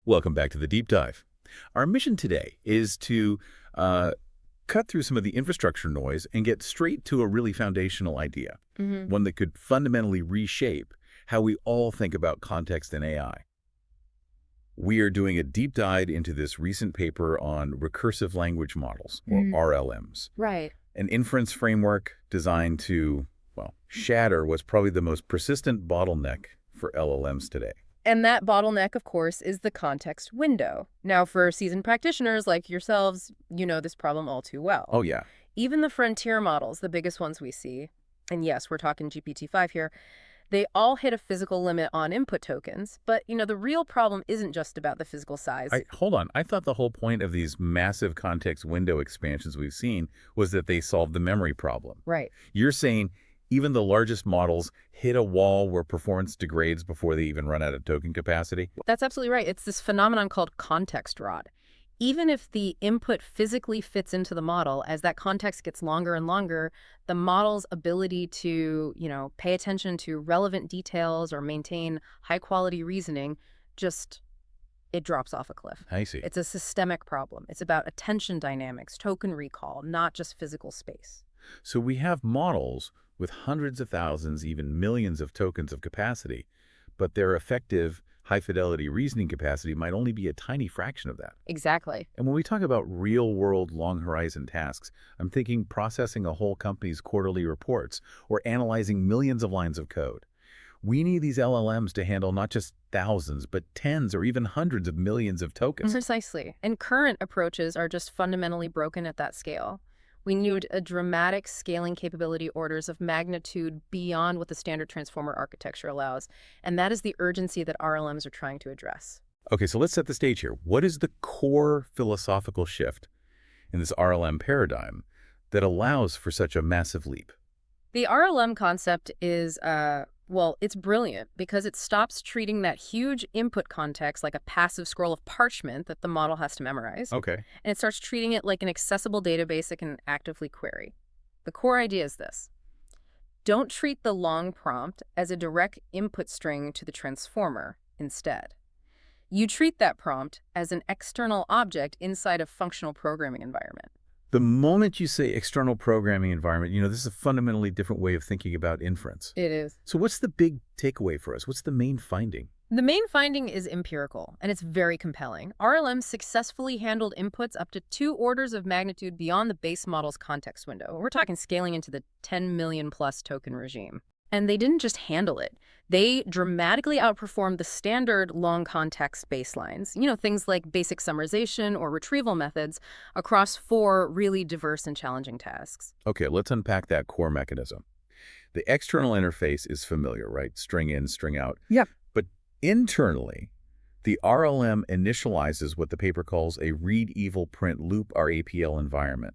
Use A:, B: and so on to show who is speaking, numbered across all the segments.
A: Welcome back to the Deep Dive. Our mission today is to cut through some of the infrastructure noise and get straight to a really foundational idea, one that could fundamentally reshape how we all think about context in AI. We are doing a deep dive into this recent paper on recursive language models, or RLMs.
B: Right.
A: An inference framework designed to, well, shatter what's probably the most persistent bottleneck for LLMs today.
B: And that bottleneck, of course, is the context window. Now, for seasoned practitioners like yourselves, you know this problem all too well.
A: Oh, yeah.
B: Even the frontier models, the biggest ones we see, and yes, we're talking GPT-5 here, they all hit a physical limit on input tokens. But, the real problem isn't just about the physical size.
A: Hold on. I thought the whole point of these massive context window expansions we've seen was that they solved the memory problem.
B: Right.
A: You're saying even the largest models hit a wall where performance degrades before they even run out of token capacity?
B: That's absolutely right. It's this phenomenon called context rot. Even if the input physically fits into the model, as that context gets longer and longer, the model's ability to, pay attention to relevant details or maintain high-quality reasoning it drops off a cliff.
A: I see.
B: It's a systemic problem. It's about attention dynamics, token recall, not just physical space.
A: So we have models with hundreds of thousands, even millions of tokens of capacity, but their effective high-fidelity reasoning capacity might only be a tiny fraction of that.
B: Exactly.
A: And when we talk about real-world long-horizon tasks, I'm thinking processing a whole company's quarterly reports or analyzing millions of lines of code. We need these LLMs to handle not just thousands, but tens or even hundreds of millions of tokens.
B: Precisely. And current approaches are just fundamentally broken at that scale. We need a dramatic scaling capability orders of magnitude beyond what the standard transformer architecture allows, and that is the urgency that RLMs are trying to address.
A: Okay, so let's set the stage here. What is the core philosophical shift in this RLM paradigm that allows for such a massive leap?
B: The RLM concept is, it's brilliant because it stops treating that huge input context like a passive scroll of parchment that the model has to memorize.
A: Okay.
B: And it starts treating it like an accessible database it can actively query. The core idea is this. Don't treat the long prompt as a direct input string to the transformer instead. You treat that prompt as an external object inside a functional programming environment.
A: The moment you say external programming environment, this is a fundamentally different way of thinking about inference.
B: It is.
A: So what's the big takeaway for us? What's the main finding?
B: The main finding is empirical, and it's very compelling. RLMs successfully handled inputs up to 2 orders of magnitude beyond the base model's context window. We're talking scaling into the 10 million plus token regime. And they didn't just handle it. They dramatically outperformed the standard long context baselines, things like basic summarization or retrieval methods across 4 really diverse and challenging tasks.
A: Okay, let's unpack that core mechanism. The external interface is familiar, right? String in, string out.
B: Yep.
A: But internally, the RLM initializes what the paper calls a read-evil-print loop RAPL environment.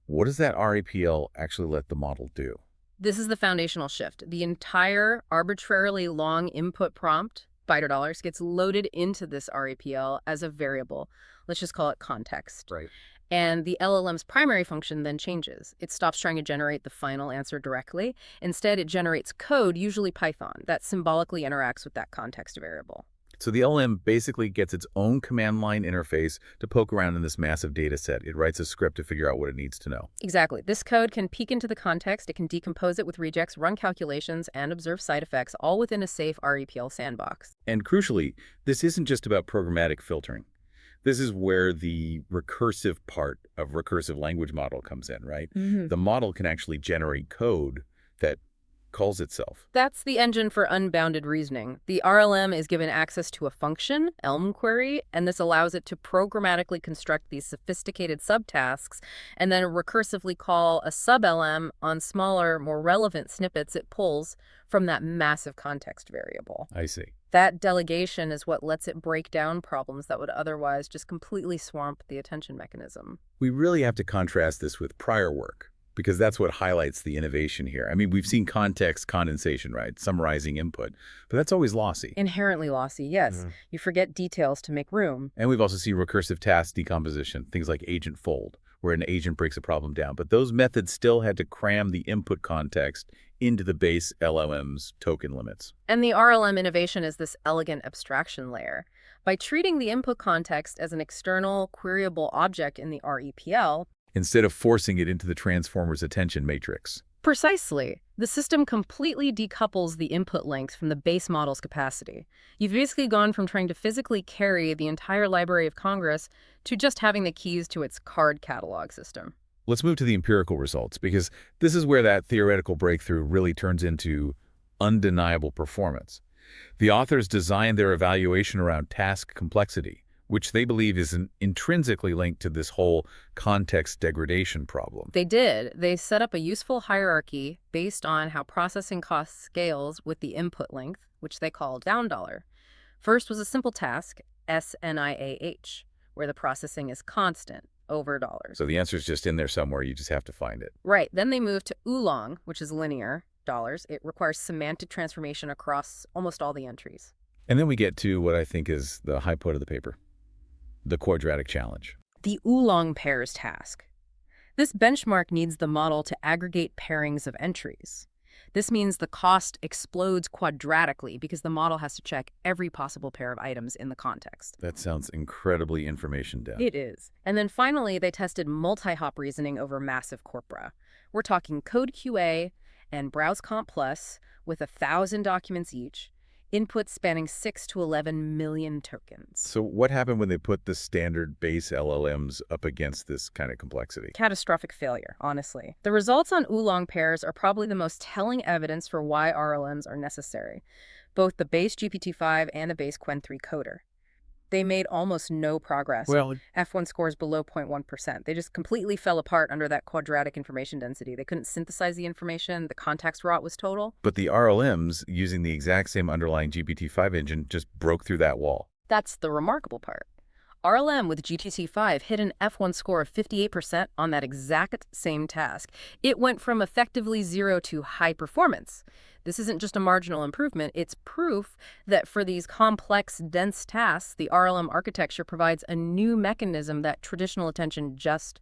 A: What does that RAPL actually let the model do?
B: This is the foundational shift. The entire arbitrarily long input prompt, byte or dollars, gets loaded into this RAPL as a variable. Let's just call it context.
A: Right.
B: And the LLM's primary function then changes. It stops trying to generate the final answer directly. Instead, it generates code, usually Python, that symbolically interacts with that context variable.
A: So the LLM basically gets its own command line interface to poke around in this massive data set. It writes a script to figure out what it needs to know.
B: Exactly. This code can peek into the context, it can decompose it with rejects, run calculations, and observe side effects, all within a safe REPL sandbox.
A: And crucially, this isn't just about programmatic filtering. This is where the recursive part of recursive language model comes in, right? The model can actually generate code that calls itself.
B: That's the engine for unbounded reasoning. The RLM is given access to a function, Elm query, and this allows it to programmatically construct these sophisticated subtasks and then recursively call a sub-LM on smaller, more relevant snippets it pulls from that massive context variable.
A: I see.
B: That delegation is what lets it break down problems that would otherwise just completely swamp the attention mechanism.
A: We really have to contrast this with prior work, because that's what highlights the innovation here. I mean, we've seen context condensation, right? Summarizing input, but that's always lossy.
B: Inherently lossy, yes. You forget details to make room.
A: And we've also seen recursive task decomposition, things like agent fold, where an agent breaks a problem down. But those methods still had to cram the input context into the base LLM's token limits.
B: And the RLM innovation is this elegant abstraction layer. By treating the input context as an external, queryable object in the REPL,
A: Instead of forcing it into the transformer's attention matrix.
B: precisely, the system completely decouples the input length from the base model's capacity. You've basically gone from trying to physically carry the entire Library of Congress to just having the keys to its card catalog system.
A: Let's move to the empirical results, because this is where that theoretical breakthrough really turns into undeniable performance. The authors designed their evaluation around task complexity, which they believe is intrinsically linked to this whole context degradation problem.
B: They did. They set up a useful hierarchy based on how processing cost scales with the input length, which they call down dollar. First was a simple task, SNIAH, where the processing is constant over dollars.
A: So the answer is just in there somewhere. You just have to find it.
B: Right. Then they moved to oolong, which is linear dollars. It requires semantic transformation across almost all the entries.
A: And then we get to what I think is the high point of the paper, the quadratic challenge.
B: The oolong pairs task. This benchmark needs the model to aggregate pairings of entries. This means the cost explodes quadratically because the model has to check every possible pair of items in the context.
A: That sounds incredibly information dense.
B: It is. And then finally, they tested multi-hop reasoning over massive corpora. We're talking code QA and browse comp plus with 1,000 documents each, inputs spanning 6 to 11 million tokens.
A: So what happened when they put the standard base LLMs up against this kind of complexity?
B: Catastrophic failure, honestly. The results on oolong pairs are probably the most telling evidence for why RLMs are necessary, both the base GPT-5 and the base Qwen3 coder. They made almost no progress.
A: Well,
B: F1 scores below 0.1%. They just completely fell apart under that quadratic information density. They couldn't synthesize the information. The context rot was total.
A: but the RLMs, using the exact same underlying GPT-5 engine, just broke through that wall.
B: That's the remarkable part. RLM with GPT-5 hit an F1 score of 58% on that exact same task. It went from effectively 0 to high performance. This isn't just a marginal improvement, it's proof that for these complex, dense tasks, the RLM architecture provides a new mechanism that traditional attention just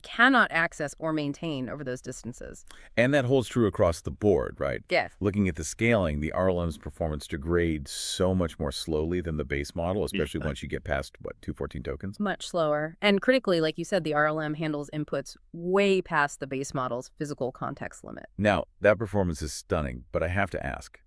B: cannot access or maintain over those distances.
A: And that holds true across the board, right?
B: Yes.
A: Looking at the scaling, the RLM's performance degrades so much more slowly than the base model, especially once you get past, 214 tokens?
B: Much slower. And critically, like you said, the RLM handles inputs way past the base model's physical context limit.
A: Now, that performance is stunning, but I have to ask,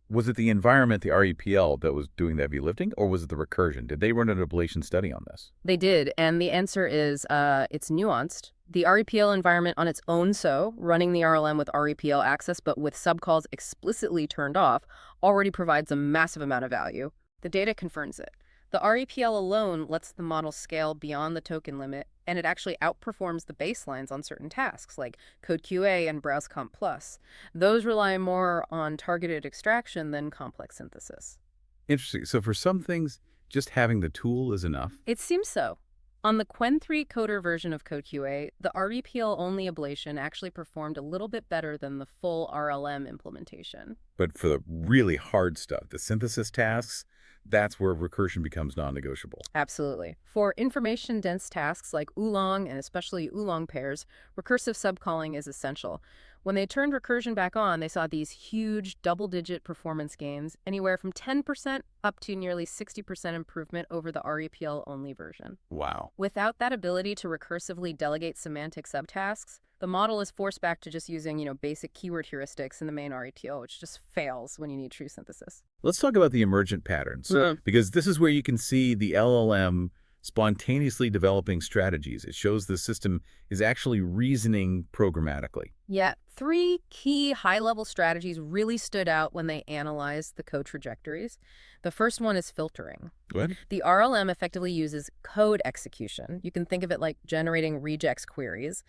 A: was it the environment, the REPL, that was doing the heavy lifting, or was it the recursion? Did they run an ablation study on this?
B: They did, and the answer is it's nuanced. The REPL environment on its own, running the RLM with REPL access but with subcalls explicitly turned off, already provides a massive amount of value. The data confirms it. The REPL alone lets the model scale beyond the token limit, and it actually outperforms the baselines on certain tasks like Code QA and Browse Comp Plus. Those rely more on targeted extraction than complex synthesis.
A: Interesting. So for some things, just having the tool is enough?
B: It seems so. On the Qwen3 coder version of Code QA, the REPL-only ablation actually performed a little bit better than the full RLM implementation.
A: But for the really hard stuff, the synthesis tasks, that's where recursion becomes non-negotiable.
B: Absolutely. For information-dense tasks like oolong and especially oolong pairs, recursive subcalling is essential. When they turned recursion back on, they saw these huge double-digit performance gains, anywhere from 10% up to nearly 60% improvement over the REPL-only version.
A: Wow.
B: Without that ability to recursively delegate semantic subtasks, the model is forced back to just using, basic keyword heuristics in the main RETL, which just fails when you need true synthesis.
A: Let's talk about the emergent patterns, because this is where you can see the LLM spontaneously developing strategies. It shows the system is actually reasoning programmatically.
B: Yeah, 3 key high-level strategies really stood out when they analyzed the code trajectories. The first one is filtering.
A: What?
B: The RLM effectively uses code execution. You can think of it like generating regex queries,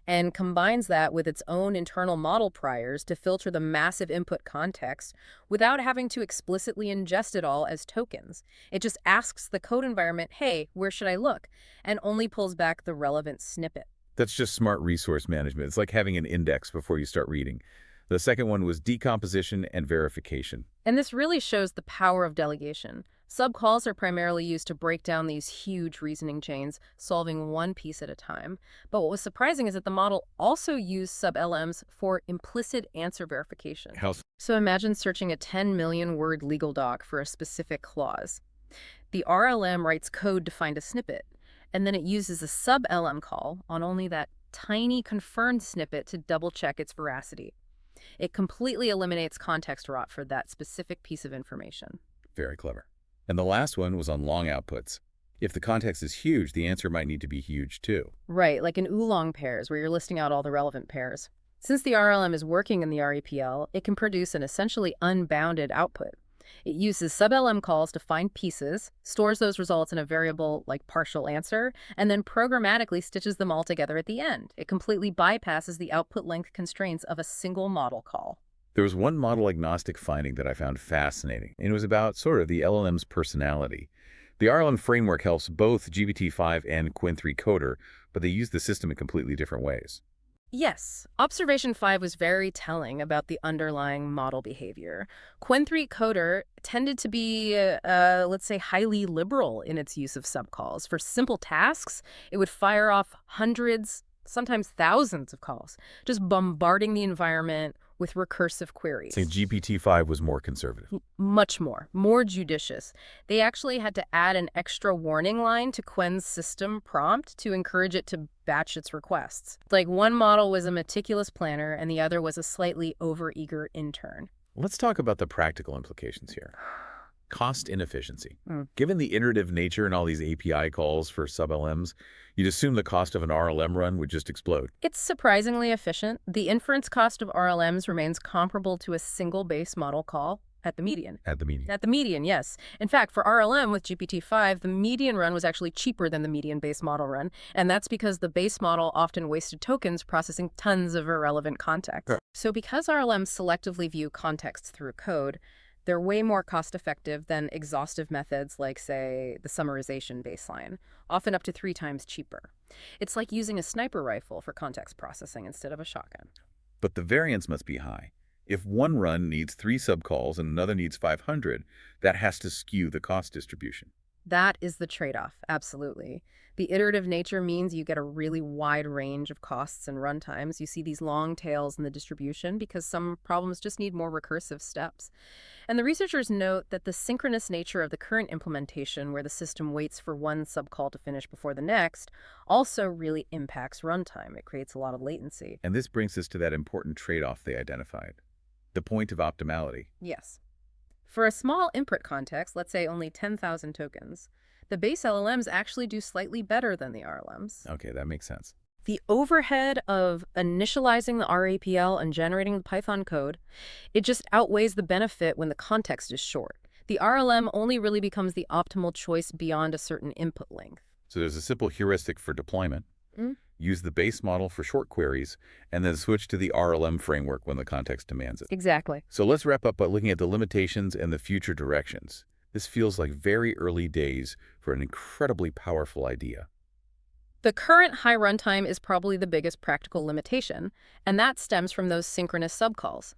B: and combines that with its own internal model priors to filter the massive input context without having to explicitly ingest it all as tokens. It just asks the code environment, hey, where should I look? And only pulls back the relevant snippet.
A: That's just smart resource management. It's like having an index before you start reading. The second one was decomposition and verification.
B: And this really shows the power of delegation. Subcalls are primarily used to break down these huge reasoning chains, solving one piece at a time. But what was surprising is that the model also used sub-LMs for implicit answer verification.
A: How?
B: So imagine searching a 10 million word legal doc for a specific clause. The RLM writes code to find a snippet, and then it uses a sub-LM call on only that tiny confirmed snippet to double-check its veracity. It completely eliminates context rot for that specific piece of information.
A: Very clever. And the last one was on long outputs. If the context is huge, the answer might need to be huge too.
B: Right, like in oolong pairs, where you're listing out all the relevant pairs. Since the RLM is working in the REPL, it can produce an essentially unbounded output. It uses sub-LM calls to find pieces, stores those results in a variable like partial answer, and then programmatically stitches them all together at the end. It completely bypasses the output length constraints of a single model call.
A: There was one model-agnostic finding that I found fascinating, and it was about sort of the LLM's personality. The RLM framework helps both GPT-5 and Qwen3 Coder, but they use the system in completely different ways.
B: Yes, Observation 5 was very telling about the underlying model behavior. Qwen3 Coder tended to be, let's say, highly liberal in its use of subcalls. For simple tasks, it would fire off hundreds, sometimes thousands of calls, just bombarding the environment with recursive queries.
A: So GPT-5 was more conservative.
B: Much more judicious. They actually had to add an extra warning line to Qwen's system prompt to encourage it to batch its requests. Like one model was a meticulous planner and the other was a slightly overeager intern.
A: Let's talk about the practical implications here. Cost inefficiency. Given the iterative nature and all these API calls for sub-LMs, you'd assume the cost of an RLM run would just explode.
B: It's surprisingly efficient. The inference cost of RLMs remains comparable to a single base model call at the median.
A: At the median.
B: At the median, yes. In fact, for RLM with GPT-5, the median run was actually cheaper than the median base model run, and that's because the base model often wasted tokens processing tons of irrelevant context.
A: Sure.
B: So because RLMs selectively view context through code, they're way more cost-effective than exhaustive methods like, say, the summarization baseline, often up to 3 times cheaper. It's like using a sniper rifle for context processing instead of a shotgun.
A: But the variance must be high. If one run needs 3 subcalls and another needs 500, that has to skew the cost distribution.
B: That is the trade-off, absolutely. The iterative nature means you get a really wide range of costs and runtimes. You see these long tails in the distribution because some problems just need more recursive steps. And the researchers note that the synchronous nature of the current implementation, where the system waits for one subcall to finish before the next, also really impacts runtime. It creates a lot of latency.
A: And this brings us to that important trade-off they identified, the point of optimality.
B: Yes. For a small input context, let's say only 10,000 tokens, the base LLMs actually do slightly better than the RLMs.
A: Okay, that makes sense.
B: The overhead of initializing the RAPL and generating the Python code, it just outweighs the benefit when the context is short. The RLM only really becomes the optimal choice beyond a certain input length.
A: So there's a simple heuristic for deployment. Use the base model for short queries, and then switch to the RLM framework when the context demands it.
B: Exactly.
A: So let's wrap up by looking at the limitations and the future directions. This feels like very early days for an incredibly powerful idea.
B: The current high runtime is probably the biggest practical limitation, and that stems from those synchronous subcalls.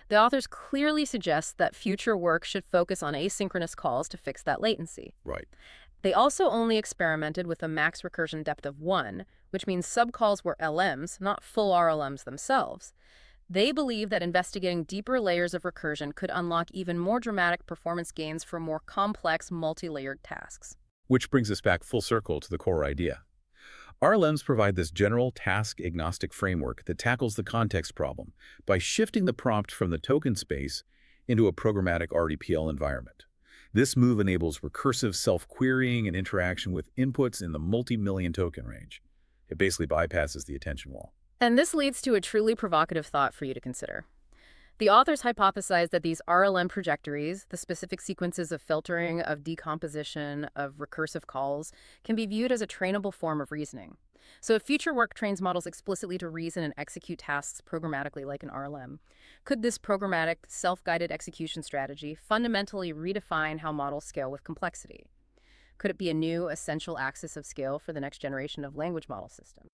B: The authors clearly suggest that future work should focus on asynchronous calls to fix that latency.
A: Right.
B: They also only experimented with a max recursion depth of 1, which means subcalls were LMs, not full RLMs themselves. They believe that investigating deeper layers of recursion could unlock even more dramatic performance gains for more complex, multi-layered tasks.
A: Which brings us back full circle to the core idea. RLMs provide this general task-agnostic framework that tackles the context problem by shifting the prompt from the token space into a programmatic RDPL environment. This move enables recursive self-querying and interaction with inputs in the multi-million token range. It basically bypasses the attention wall.
B: And this leads to a truly provocative thought for you to consider. The authors hypothesize that these RLM trajectories, the specific sequences of filtering, of decomposition, of recursive calls, can be viewed as a trainable form of reasoning. So if future work trains models explicitly to reason and execute tasks programmatically like an RLM, could this programmatic, self-guided execution strategy fundamentally redefine how models scale with complexity? Could it be a new, essential axis of scale for the next generation of language model systems?